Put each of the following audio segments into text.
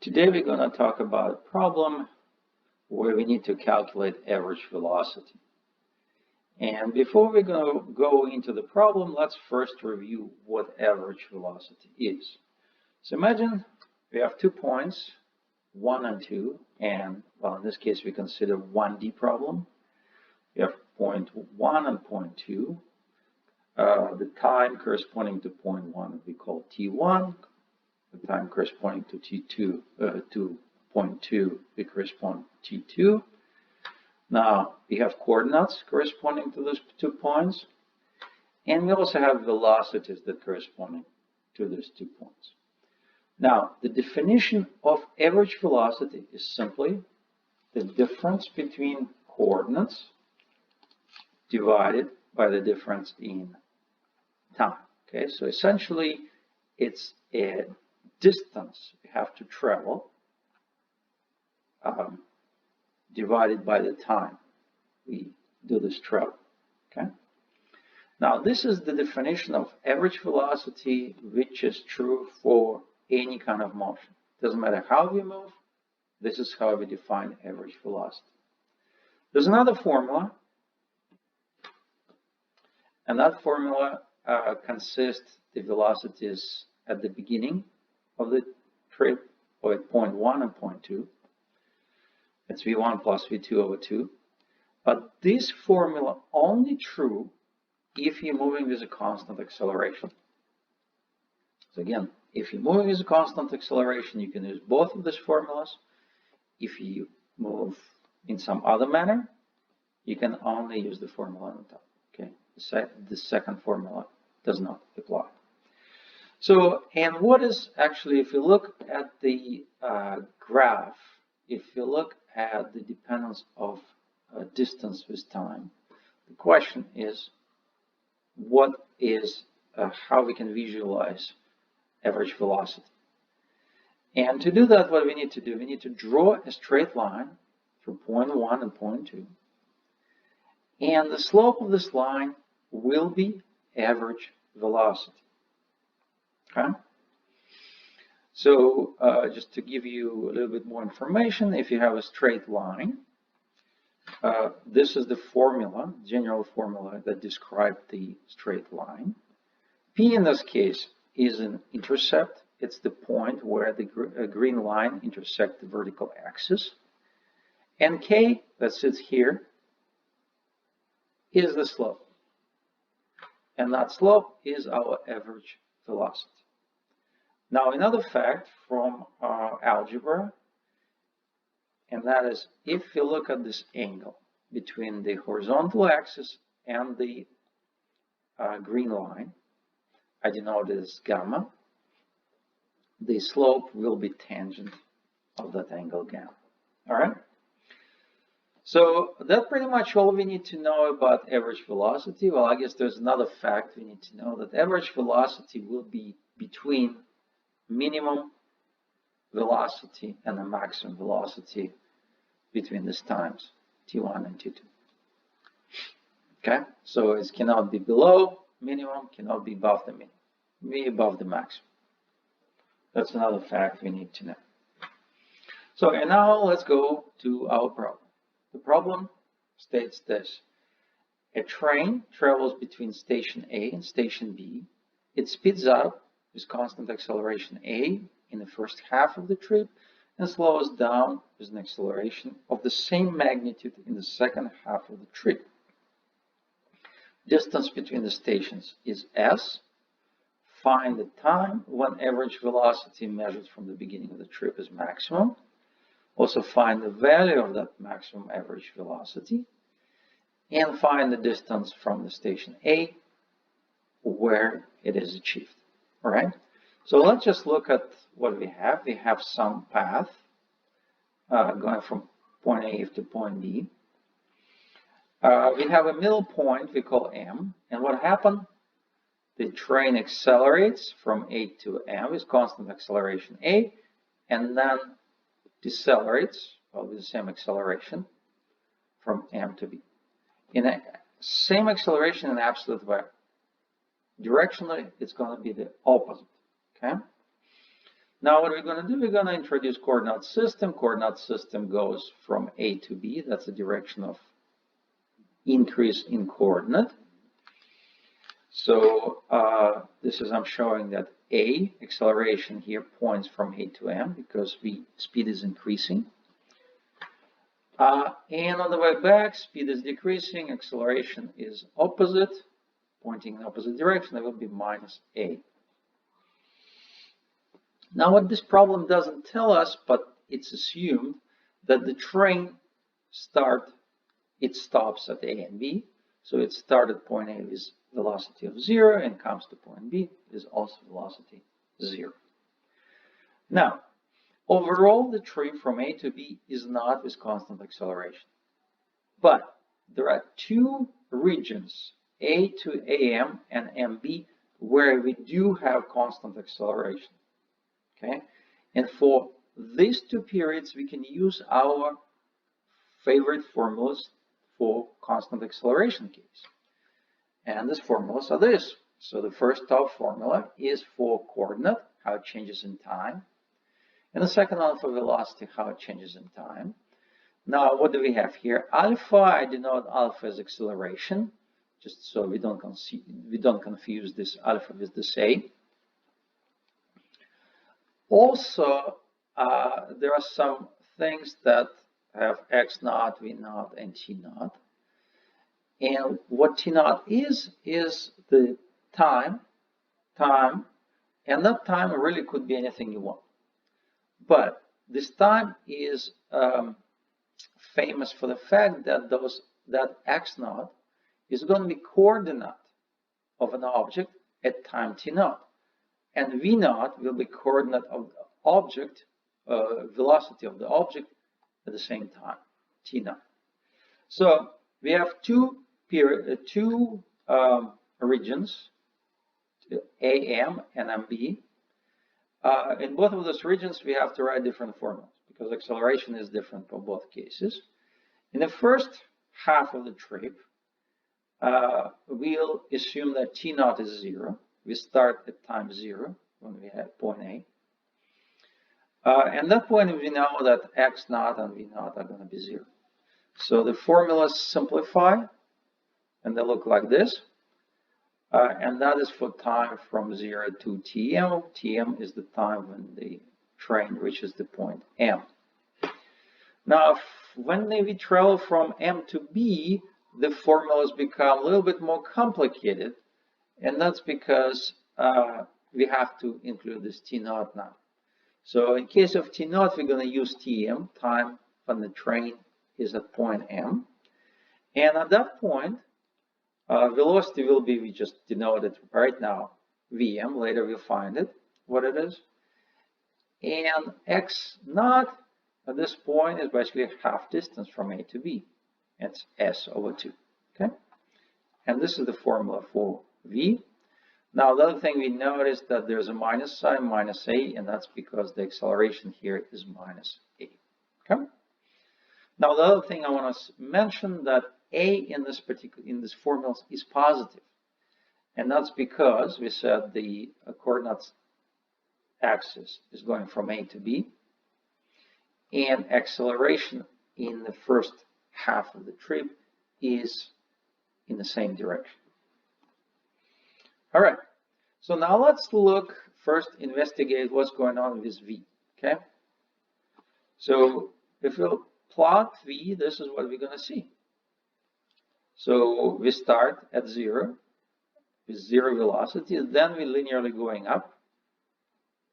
Today we're going to talk about a problem where we need to calculate average velocity. And before we go into the problem, let's first review what average velocity is. So imagine we have 2 points, 1 and 2, and well, in this case we consider 1D problem. We have point 1 and point 2. The time corresponding to point 1 we call T1. The time corresponding to T2 to point 2 we correspond to T2. Now we have coordinates corresponding to those 2 points, and we also have velocities that corresponding to those 2 points. Now the definition of average velocity is simply the difference between coordinates divided by the difference in time. Okay, so essentially it's a distance you have to travel divided by the time we do this travel. Okay. Now this is the definition of average velocity, which is true for any kind of motion. Doesn't matter how we move, this is how we define average velocity. There's another formula, and that formula consists the velocities at the beginning of the trip, or at point 1 and point 2. It's v1 plus v2 over 2. But this formula only true if you're moving with a constant acceleration. So again, if you're moving with a constant acceleration, you can use both of these formulas. If you move in some other manner, you can only use the formula on top. Okay, the second formula does not apply. So, and what is actually, if you look at the graph, if you look at the dependence of distance with time, the question is, what is, how we can visualize average velocity. And to do that, what we need to do, we need to draw a straight line from point 1 and point 2. And the slope of this line will be average velocity. Okay? So just to give you a little bit more information, if you have a straight line, this is the formula, general formula that describes the straight line. P in this case is an intercept. It's the point where the green line intersects the vertical axis. And K, that sits here, is the slope. And that slope is our average velocity. Now another fact from algebra, and that is if you look at this angle between the horizontal axis and the green line, I denote it as gamma, the slope will be tangent of that angle gamma. All right? So that's pretty much all we need to know about average velocity. Well, I guess there's another fact we need to know, that average velocity will be between minimum velocity and the maximum velocity between these times, T1 and T2. Okay, so it cannot be below minimum, cannot be above the minimum, be above the maximum. That's another fact we need to know. So, and now let's go to our problem. The problem states this. A train travels between station A and station B. It speeds up with constant acceleration A in the first half of the trip and slows down with an acceleration of the same magnitude in the second half of the trip. Distance between the stations is S. Find the time when average velocity measured from the beginning of the trip is maximum. Also find the value of that maximum average velocity. And find the distance from the station A where it is achieved. All right, so let's just look at what we have. We have some path going from point A to point B. We have a middle point we call M, and what happened? The train accelerates from A to M with constant acceleration A, and then decelerates with the same acceleration from M to B. In the same acceleration in absolute value. Directionally, it's going to be the opposite. Okay. Now what we're going to do, we're going to introduce coordinate system. Coordinate system goes from A to B. That's the direction of increase in coordinate. So this is, I'm showing that A, acceleration here points from A to M because V, speed is increasing. And on the way back, speed is decreasing, acceleration is opposite, pointing in opposite direction, it will be minus A. Now what this problem doesn't tell us, but it's assumed that the train stops at A and B. So it started at point A with velocity of 0 and comes to point B is also velocity 0. Now, overall, the trip from A to B is not with constant acceleration. But there are two regions, A to AM and MB, where we do have constant acceleration. Okay? And for these two periods, we can use our favorite formulas for constant acceleration case. And these formulas are this. So the first top formula is for coordinate, how it changes in time. And the second one for velocity, how it changes in time. Now, what do we have here? Alpha, I denote alpha as acceleration, just so we don't confuse this alpha with this A. Also, there are some things that have x naught, v naught, and t naught. And what t naught is the time, and that time really could be anything you want. But this time is famous for the fact that that x naught is going to be coordinate of an object at time t naught. And v naught will be coordinate of the object, velocity of the object at the same time, t naught. So we have two regions, AM and MB. In both of those regions, we have to write different formulas because acceleration is different for both cases. In the first half of the trip, we'll assume that t naught is 0. We start at time 0 when we have point A. And that point we know that x naught and v naught are going to be 0. So the formulas simplify and they look like this. And that is for time from 0 to Tm. Tm is the time when the train reaches the point M. Now, when we travel from M to B, the formulas become a little bit more complicated. And that's because we have to include this T naught now. So in case of T naught, we're going to use Tm, time when the train is at point M. And at that point, velocity will be, we just denoted right now, Vm. Later we'll find it, what it is. And x naught at this point is basically half distance from A to B. It's s over 2. Okay? And this is the formula for V. Now, the other thing we notice that there's a minus sign, minus A, and that's because the acceleration here is minus A. Okay? Now, the other thing I want to mention that A in this formula is positive. And that's because we said the coordinates axis is going from A to B. And acceleration in the first half of the trip is in the same direction. All right. So now let's look first, investigate what's going on with V. Okay. So if we'll plot V, this is what we're going to see. So we start at 0 with 0 velocity, then we're linearly going up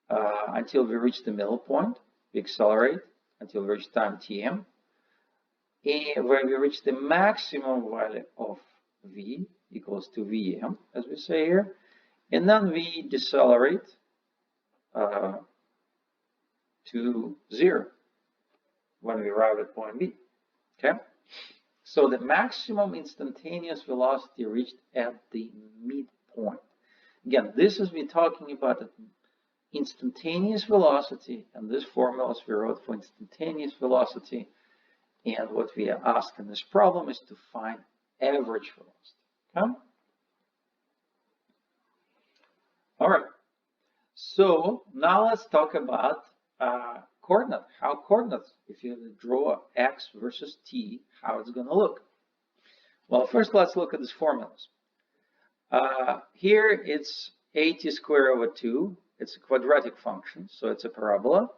until we reach the middle point. We accelerate until we reach time Tm, and where we reach the maximum value of V equals to Vm, as we say here, and then we decelerate to 0 when we arrive at point B. Okay. So the maximum instantaneous velocity reached at the midpoint. Again, this is we're talking about instantaneous velocity, and this formulas we wrote for instantaneous velocity. And what we are asked in this problem is to find average velocity. Okay? All right. So now let's talk about coordinate. How coordinates, if you draw x versus t, how it's going to look. Well, first let's look at these formulas. Here it's at squared over 2. It's a quadratic function, so it's a parabola.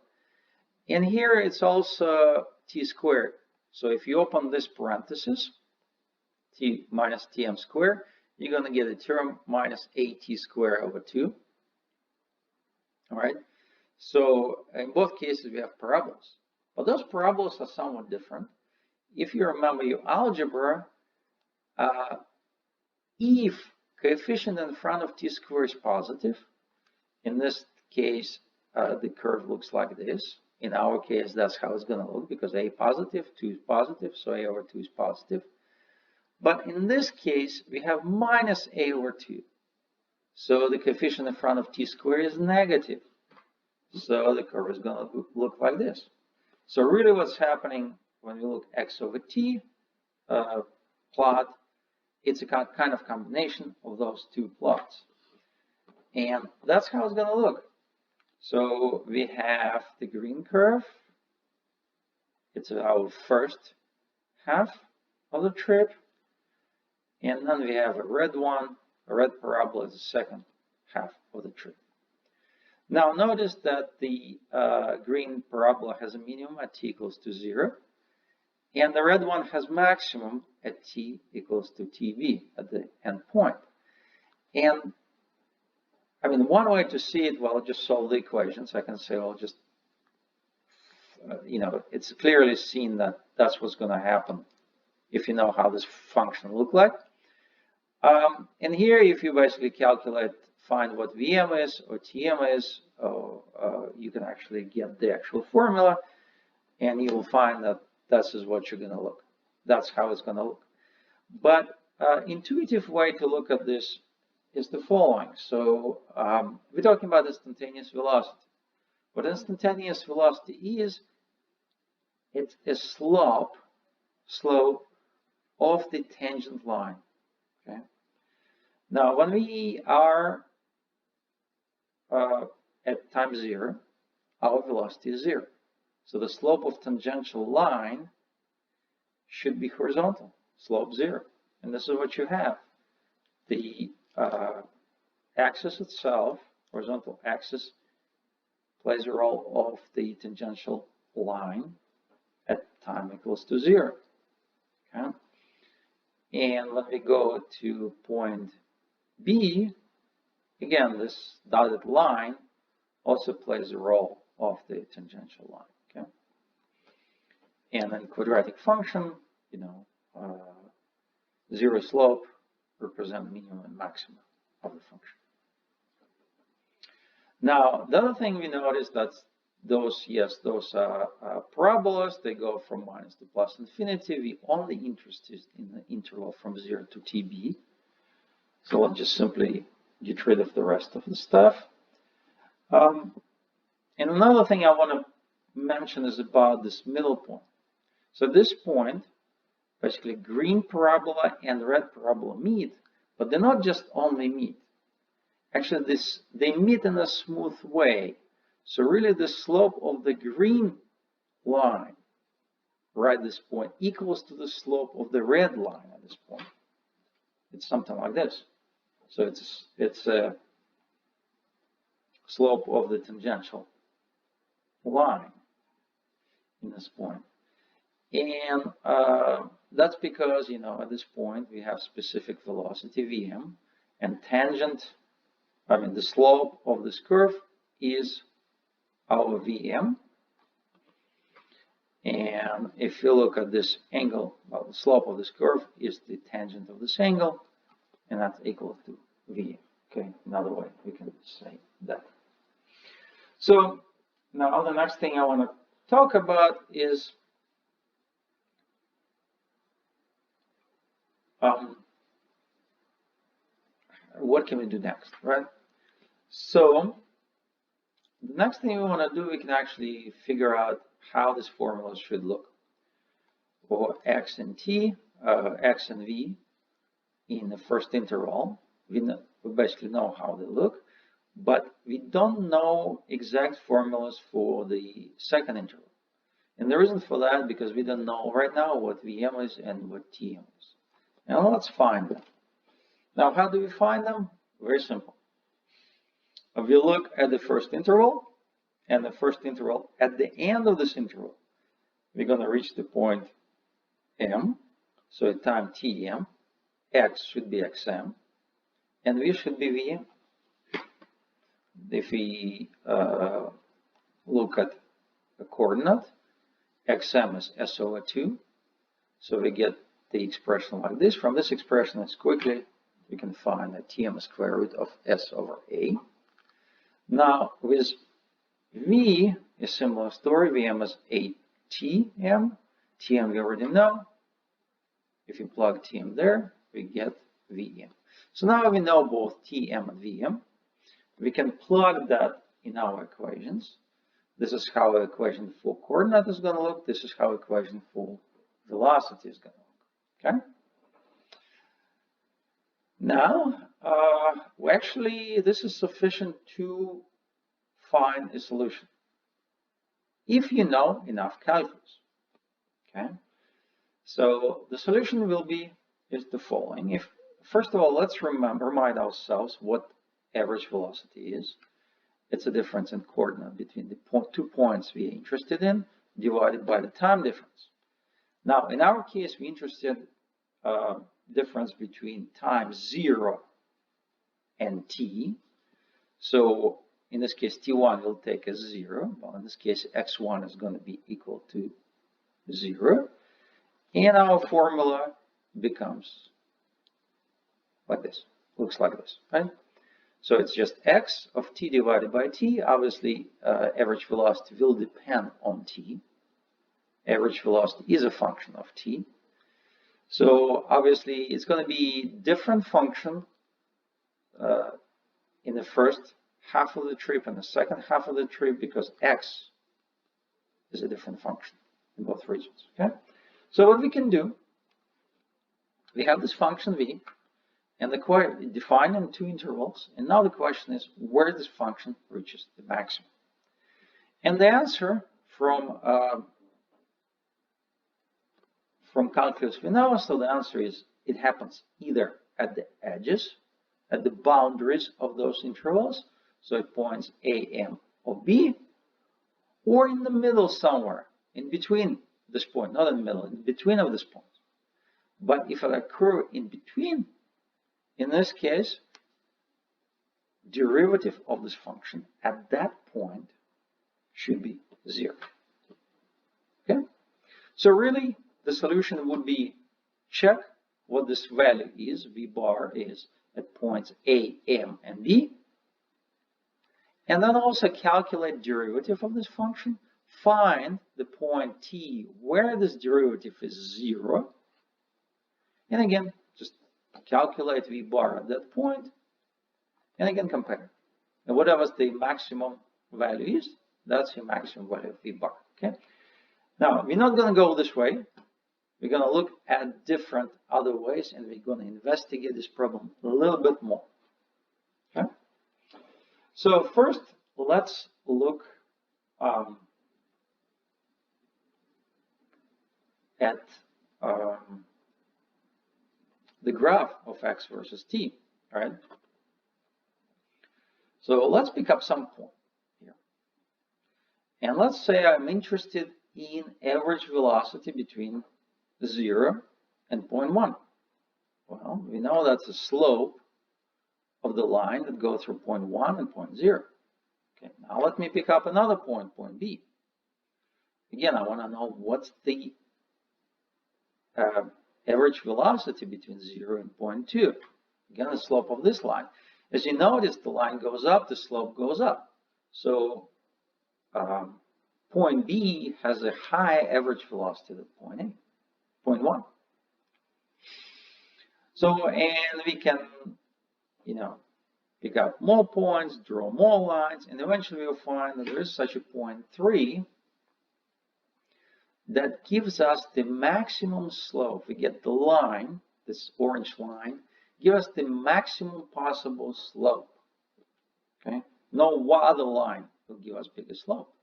And here it's also t squared. So if you open this parenthesis, t minus tm squared, you're going to get a term minus at squared over 2. All right. So in both cases, we have parabolas. But those parabolas are somewhat different. If you remember your algebra, if coefficient in front of t squared is positive, in this case, the curve looks like this. In our case, that's how it's going to look because a positive, 2 is positive, so a over 2 is positive. But in this case, we have minus a over 2. So the coefficient in front of t squared is negative. So the curve is going to look like this. So really what's happening when we look x over t plot, it's a kind of combination of those two plots. And that's how it's going to look. So we have the green curve. It's our first half of the trip. And then we have a red one. A red parabola is the second half of the trip. Now notice that the green parabola has a minimum at t equals to 0. And the red one has maximum at t equals to tb at the end point. And I mean, one way to see it, well, just solve the equations. I can say, well, just, it's clearly seen that that's what's going to happen if you know how this function look like. And here, if you basically calculate, find what Vm is or Tm is, you can actually get the actual formula, and you will find that this is what you're going to look. That's how it's going to look. But intuitive way to look at this is the following. So we're talking about instantaneous velocity. What instantaneous velocity is, it's a slope of the tangent line. Okay. Now, when we are at time 0, our velocity is 0. So the slope of tangential line should be horizontal, slope 0. And this is what you have. The axis itself, horizontal axis, plays a role of the tangential line at time equals to 0. Okay? And when we go to point B, again, this dotted line also plays a role of the tangential line. Okay? And then quadratic function, 0 slope represent minimum and maximum of the function. Now, the other thing we notice that those parabolas, they go from minus to plus infinity. We only interested in the interval from 0 to tb. So let's just simply get rid of the rest of the stuff. And another thing I want to mention is about this middle point. So this point, basically green parabola and red parabola meet, but they're not just only meet. Actually, they meet in a smooth way. So really the slope of the green line right at this point equals to the slope of the red line at this point. It's something like this. So it's a slope of the tangential line in this point. And that's because, at this point we have specific velocity Vm, and the slope of this curve is our Vm. And if you look at this angle, well, the slope of this curve is the tangent of this angle, and that's equal to Vm. Okay, another way we can say that. So now the next thing I want to talk about is what can we do next, right? So the next thing we want to do, we can actually figure out how this formula should look for x and t, x and v in the first interval. We basically know how they look, but we don't know exact formulas for the second interval. And the reason for that, because we don't know right now what Vm is and what Tm is. Now let's find them. Now how do we find them? Very simple. If we look at the first interval, and the first interval, at the end of this interval, we're going to reach the point m, so at time Tm, x should be xm, and v should be Vm. If we look at a coordinate, xm is s over 2, so we get the expression like this. From this expression, as quickly we can find that Tm is square root of s over a. Now with v, a similar story. Vm is atm. Tm we already know. If you plug Tm there, we get Vm. So now we know both Tm and Vm. We can plug that in our equations. This is how the equation for coordinate is going to look. This is how the equation for velocity is going to look. Okay? Now, actually, this is sufficient to find a solution if you know enough calculus. Okay? So the solution will be is the following. First of all, let's remind ourselves what average velocity is. It's a difference in coordinate between the 2 points we are interested in divided by the time difference. Now, in our case, we're interested difference between time 0 and t. So in this case, t1 will take as 0. Well, in this case, x1 is going to be equal to 0. And our formula becomes like this. Looks like this, right? So it's just x of t divided by t. Obviously, average velocity will depend on t. Average velocity is a function of t. So obviously, it's going to be different function in the first half of the trip and the second half of the trip because x is a different function in both regions. Okay. So what we can do, we have this function v, and defined in 2 intervals, and now the question is where this function reaches the maximum. And the answer from calculus we know, so the answer is it happens either at the edges, at the boundaries of those intervals, so at points a, m, or b, or in the middle somewhere, in between this point, not in the middle, in between of this point. But if it occurs in between, in this case, derivative of this function at that point should be 0. Okay? So really, the solution would be check what this value is, v bar is, at points a, m, and b, and then also calculate derivative of this function, find the point t where this derivative is 0, and again, just calculate v bar at that point, and again compare. And whatever the maximum value is, that's the maximum value of v bar. Okay. Now we're not going to go this way. We're going to look at different other ways, and we're going to investigate this problem a little bit more. Okay. So first, let's look at the graph of x versus t, right? So let's pick up some point here. And let's say I'm interested in average velocity between 0 and 0.1. Well, we know that's the slope of the line that goes through 0.1 and 0.0. Okay, now let me pick up another point, point B. Again, I want to know what's the average velocity between 0 and 0.2. Again, the slope of this line. As you notice, the line goes up, the slope goes up. So point B has a high average velocity than point A, 0.1. So, and we can, pick up more points, draw more lines, and eventually we'll find that there is such a point 3 that gives us the maximum slope. We get the line, this orange line, give us the maximum possible slope. Okay, no other line will give us bigger slope.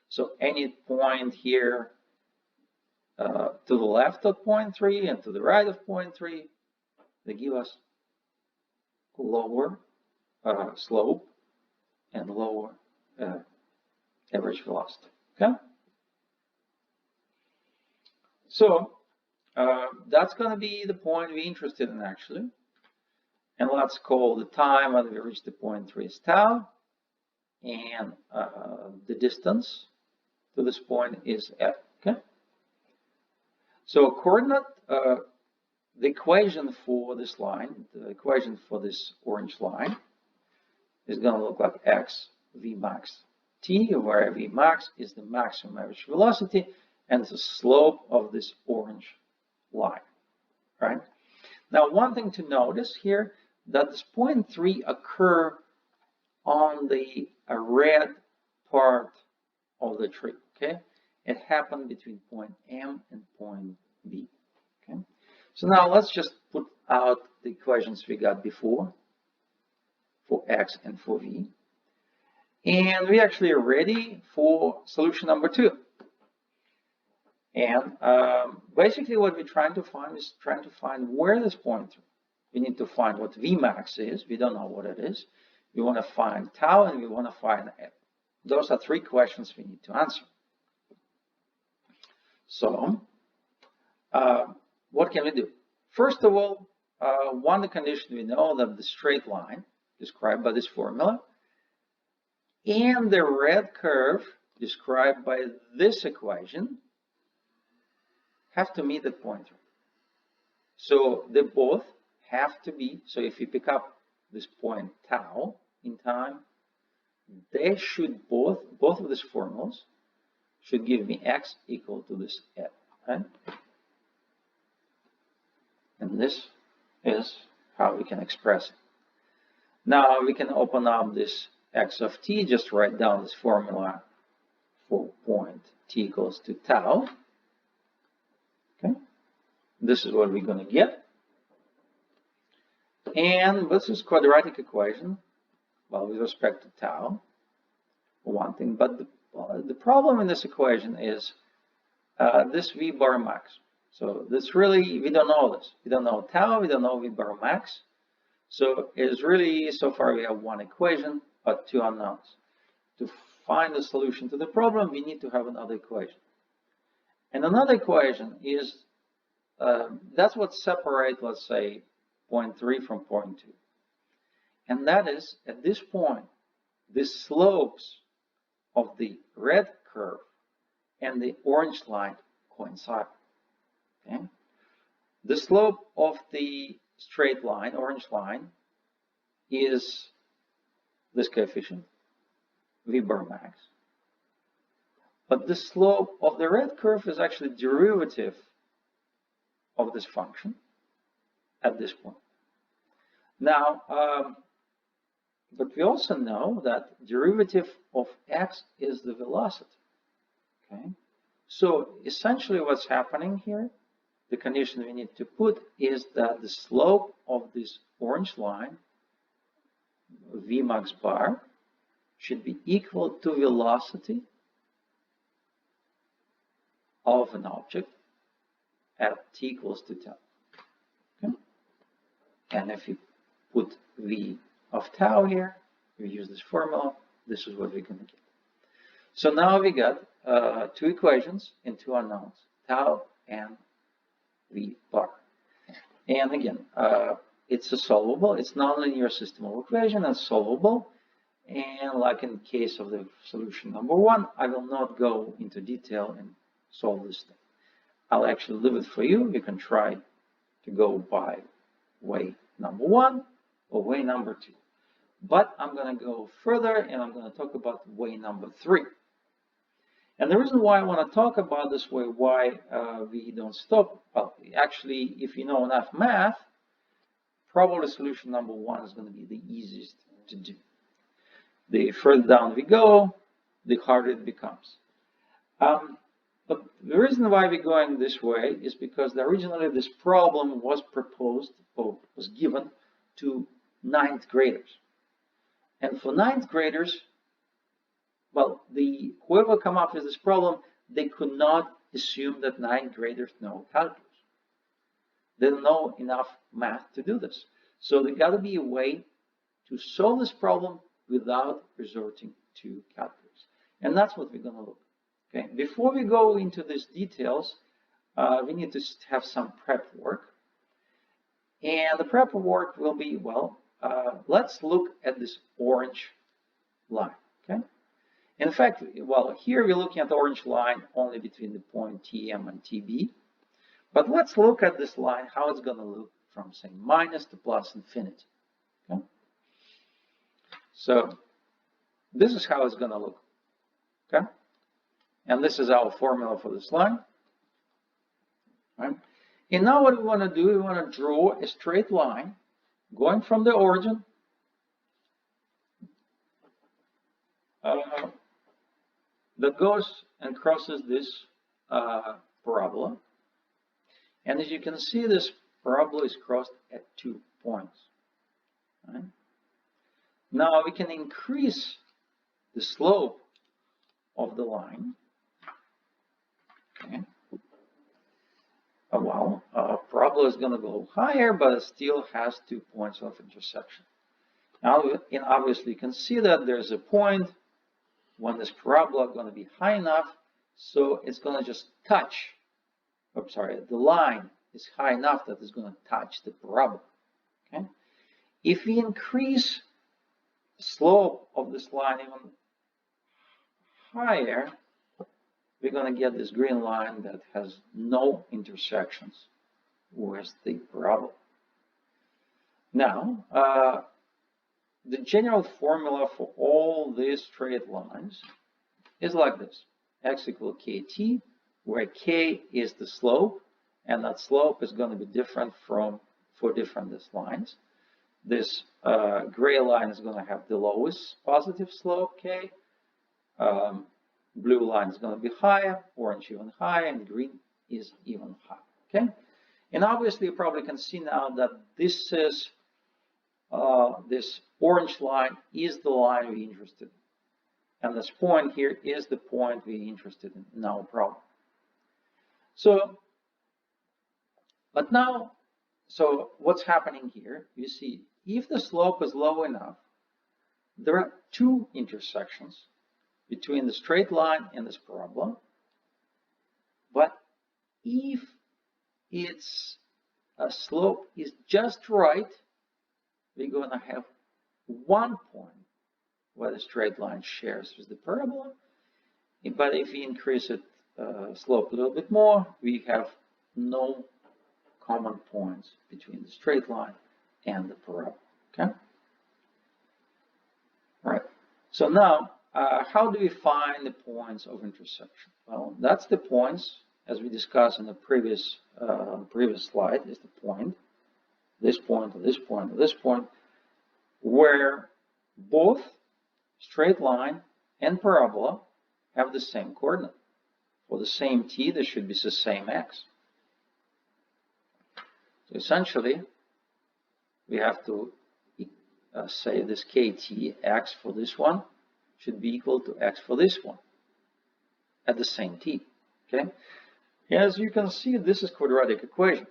So any point here to the left of 0.3 and to the right of 0.3, they give us lower slope and lower average velocity. Okay, so that's going to be the point we're interested in actually. And let's call the time when we reach the 0.3 is tau, and the distance to this point is f. Okay. So coordinate, the equation for this line, the equation for this orange line, is going to look like x v max t, where v max is the maximum average velocity and the slope of this orange line. Right. Now, one thing to notice here, that this 0.3 occur on the red part of the tree. Okay, it happened between point M and point B. Okay, so now let's just put out the equations we got before for x and for v, and we actually are ready for solution number 2. And basically what we're trying to find is where this point. We need to find what Vmax is. We don't know what it is. We want to find tau and we want to find f. Those are 3 questions we need to answer. So what can we do? First of all, one condition we know that the straight line described by this formula and the red curve described by this equation have to meet at 0.3. So they both have to be, so if you pick up this point tau in time, they should both of these formulas should give me x equal to this f, right? And this is how we can express it. Now we can open up this x of t, just write down this formula for point t equals to tau. Okay, this is what we're going to get. And this is quadratic equation, well, with respect to tau, one thing. But the problem in this equation is this v bar max. So this really, we don't know this. We don't know tau, we don't know v bar max. So it's really, so far we have one equation, but 2 unknowns. To find the solution to the problem, we need to have another equation. And another equation is, that's what separates, let's say, 0.3 from 0.2. And that is, at this point, the slopes of the red curve and the orange line coincide. Okay? The slope of the straight line, orange line, is this coefficient, v bar max. But the slope of the red curve is actually derivative of this function at this point. Now, but we also know that derivative of x is the velocity. Okay, so essentially what's happening here, the condition we need to put is that the slope of this orange line, v max bar, should be equal to velocity of an object at t equals to tau. Okay? And if you put v of tau here, we use this formula, this is what we're going to get. So now we got 2 equations and 2 unknowns, tau and v bar. And again, it's a solvable, it's non-linear system of equation and solvable. And like in the case of the solution number 1, I will not go into detail and solve this thing. I'll actually leave it for you. You can try to go by way number 1 or way number 2. But I'm going to go further and I'm going to talk about way number 3. And the reason why I want to talk about this way, why we don't stop, well, actually, if you know enough math, probably solution number 1 is going to be the easiest to do. The further down we go, the harder it becomes. But the reason why we're going this way is because originally this problem was proposed or was given to 9th graders. And for ninth graders, well, whoever come up with this problem, they could not assume that ninth graders know calculus. They don't know enough math to do this. So there got to be a way to solve this problem without resorting to calculus. And that's what we're going to look. Okay. Before we go into these details, we need to have some prep work. And the prep work will be, well, let's look at this orange line. Okay. In fact, well, here we're looking at the orange line only between the point TM and TB. But let's look at this line, how it's going to look from, say, minus to plus infinity. Okay? So this is how it's going to look. Okay? And this is our formula for this line. Right? And now what we want to do, we want to draw a straight line going from the origin that goes and crosses this parabola. And as you can see, this parabola is crossed at 2 points. Right? Now we can increase the slope of the line. Okay. Well, parabola is going to go higher, but it still has 2 points of intersection. Now, and obviously, you can see that there's a point when this parabola is going to be high enough, so it's going to just touch. I'm sorry, the line is high enough that it's going to touch the parabola. Okay? If we increase the slope of this line even higher, we're going to get this green line that has no intersections with the parabola. Now, the general formula for all these straight lines is like this. X equals kt, where k is the slope, and that slope is going to be different for different lines. This gray line is going to have the lowest positive slope, k. Blue line is going to be higher, orange even higher, and green is even higher. Okay, and obviously you probably can see now that this is this orange line is the line we're interested in, and this point here is the point we're interested in our problem. So, but now, so what's happening here? You see, if the slope is low enough, there are 2 intersections between the straight line and this parabola. But if its slope is just right, we're going to have 1 point where the straight line shares with the parabola. But if we increase it slope a little bit more, we have no common points between the straight line and the parabola. Okay? Right. So now, how do we find the points of intersection? Well, that's the points, as we discussed in the previous slide, is the point, this point, this point, this point, where both straight line and parabola have the same coordinate. For the same t, there should be the same x. So essentially, we have to say this kt, x for this one, should be equal to x for this one at the same t. Okay? As you can see, this is quadratic equation.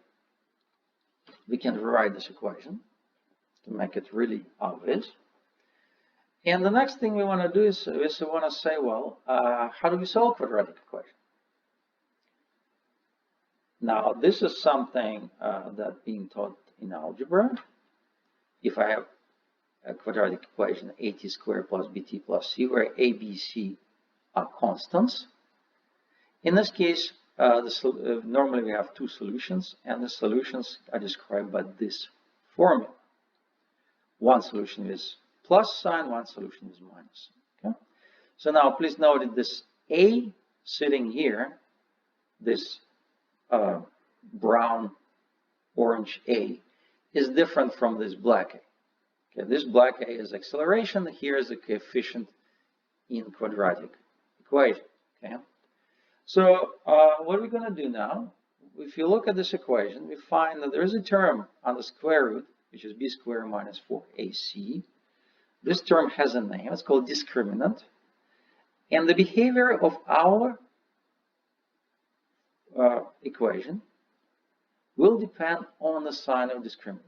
We can rewrite this equation to make it really obvious. And the next thing we want to do is we want to say, well, how do we solve quadratic equation? Now, this is something that's being taught in algebra. If I have a quadratic equation, at squared plus bt plus c, where a, b, c are constants. In this case, normally we have 2 solutions, and the solutions are described by this formula. One solution is plus sign, one solution is minus. Okay? So now please note that this a sitting here, this brown orange a, is different from this black a. Okay, this black a is acceleration. Here is the coefficient in quadratic equation. Okay, so what are we going to do now? If you look at this equation, we find that there is a term on the square root, which is b squared minus 4ac. This term has a name. It's called discriminant. And the behavior of our equation will depend on the sign of discriminant.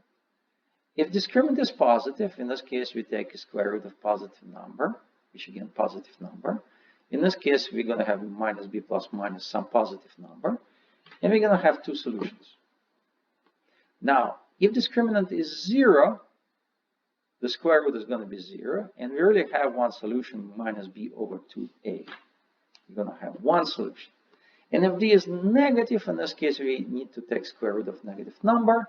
If discriminant is positive, in this case we take a square root of positive number, which again positive number. In this case we're going to have minus b plus minus some positive number, and we're going to have two solutions. Now, if discriminant is 0, the square root is going to be 0, and we already have one solution, minus b over 2a. We're going to have one solution. And if d is negative, in this case we need to take square root of negative number,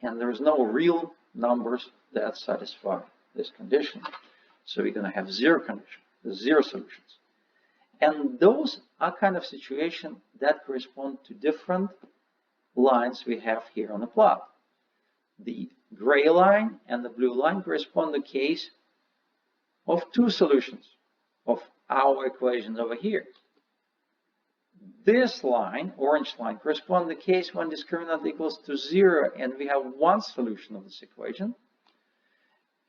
and there's no real numbers that satisfy this condition. So we're going to have 0 condition, 0 solutions. And those are kind of situations that correspond to different lines we have here on the plot. The gray line and the blue line correspond to the case of two solutions of our equation over here. This line, orange line, corresponds to the case when discriminant equals to 0 and we have one solution of this equation.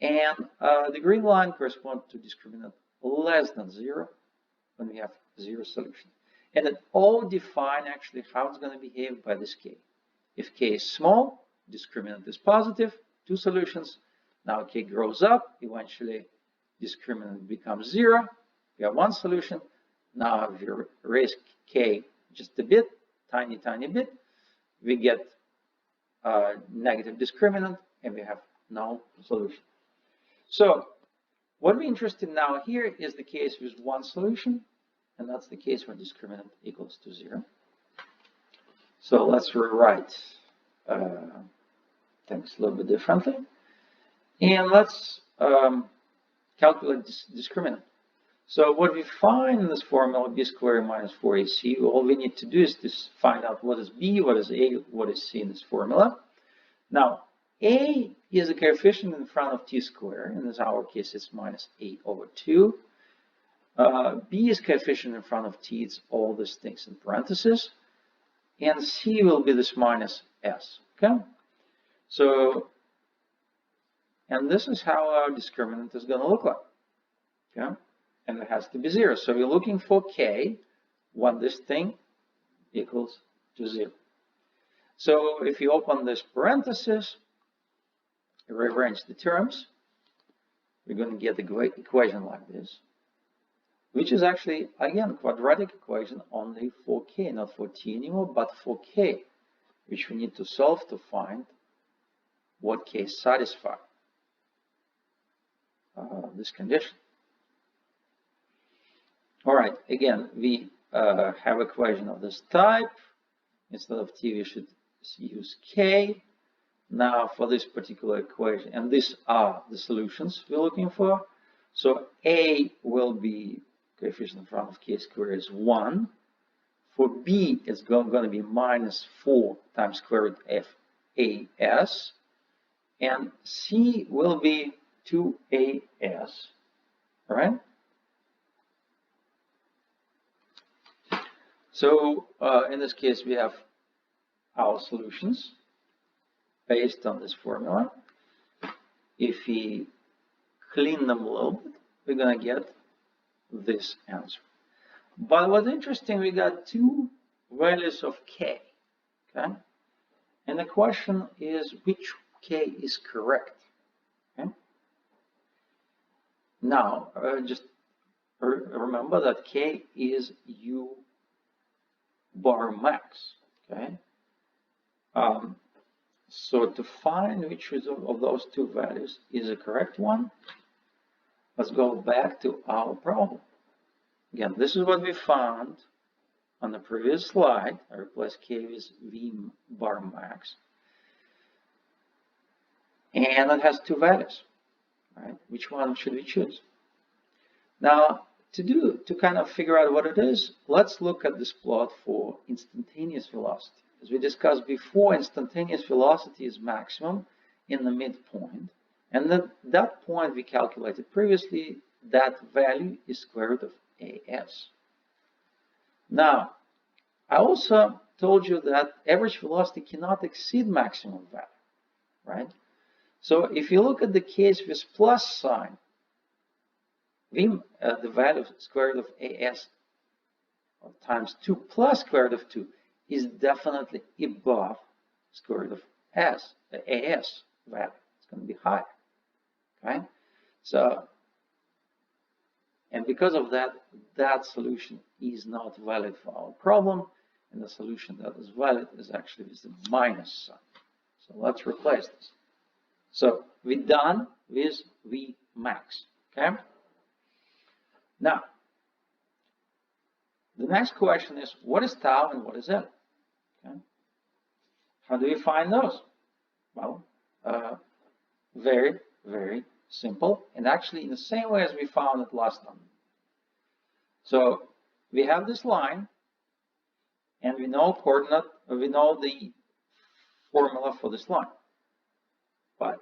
And the green line corresponds to discriminant less than 0 when we have 0 solution. And it all defines actually how it's going to behave by this k. If k is small, discriminant is positive, two solutions. Now k grows up, eventually discriminant becomes 0. We have one solution. Now if you raise k just a bit, tiny bit, we get negative discriminant and we have no solution. So what we're interested in now here is the case with one solution, and that's the case where discriminant equals to 0. So let's rewrite things a little bit differently. And let's calculate this discriminant. So what we find in this formula, b squared minus 4ac, all we need to do is just find out what is b, what is a, what is c in this formula. Now, a is a coefficient in front of t squared. In our case, it's minus 8 over 2. B is coefficient in front of t. It's all these things in parentheses. And c will be this minus s. Okay? So, and this is how our discriminant is going to look like. Okay? And it has to be 0. So we're looking for k when this thing equals to 0. So if you open this parenthesis, rearrange the terms, we're going to get the equation like this, which is actually, again, quadratic equation only for k, not for t anymore, but for k, which we need to solve to find what k satisfies this condition. All right, again, we have equation of this type. Instead of t, we should use k. Now for this particular equation, and these are the solutions we're looking for. So a will be coefficient in front of k squared is 1. For b, it's going to be minus 4 times square root of as. And c will be 2as. All right? So in this case, we have our solutions based on this formula. If we clean them a little bit, we're going to get this answer. But what's interesting, we got two values of k. Okay? And the question is, which k is correct? Okay? Now, just remember that k is u bar max. Okay? So to find which of those two values is the correct one, let's go back to our problem. Again, this is what we found on the previous slide. I replaced k with v bar max. And it has two values. Right? Which one should we choose? Now, to kind of figure out what it is, let's look at this plot for instantaneous velocity. As we discussed before, instantaneous velocity is maximum in the midpoint. And at that point we calculated previously, that value is square root of as. Now, I also told you that average velocity cannot exceed maximum value, right? So if you look at the case with plus sign, the value of square root of AS times 2 plus square root of 2 is definitely above square root of AS value. It's going to be higher. Okay? So, and because of that, that solution is not valid for our problem, and the solution that is valid is actually with the minus sign. So let's replace this. So we're done with V max. Okay? Now, the next question is, what is tau and what is L? Okay? How do we find those? Well, very, very simple, and actually in the same way as we found it last time. So we have this line, and we know the formula for this line. But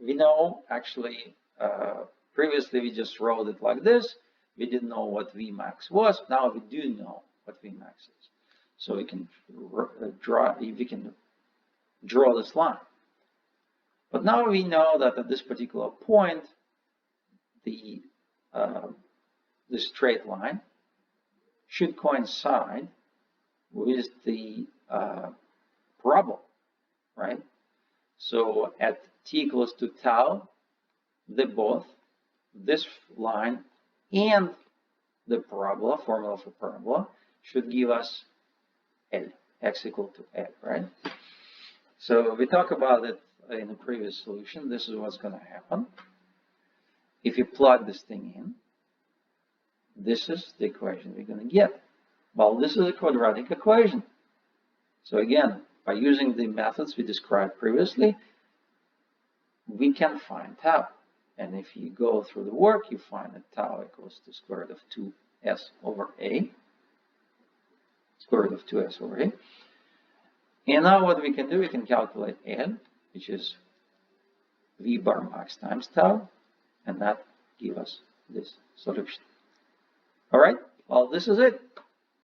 we know actually, previously we just wrote it like this. We didn't know what Vmax was. Now we do know what Vmax is. So we can draw this line. But now we know that at this particular point, the straight line should coincide with the parabola, right? So at t equals to tau, this line and the parabola, formula for parabola, should give us L, x equal to L, right? So we talked about it in the previous solution. This is what's going to happen. If you plug this thing in, this is the equation we're going to get. Well, this is a quadratic equation. So again, by using the methods we described previously, we can find tau. And if you go through the work, you find that tau equals to square root of 2s over a. Square root of 2s over a. And now what we can do, we can calculate L, which is V bar max times tau, and that gives us this solution. All right, well, this is it.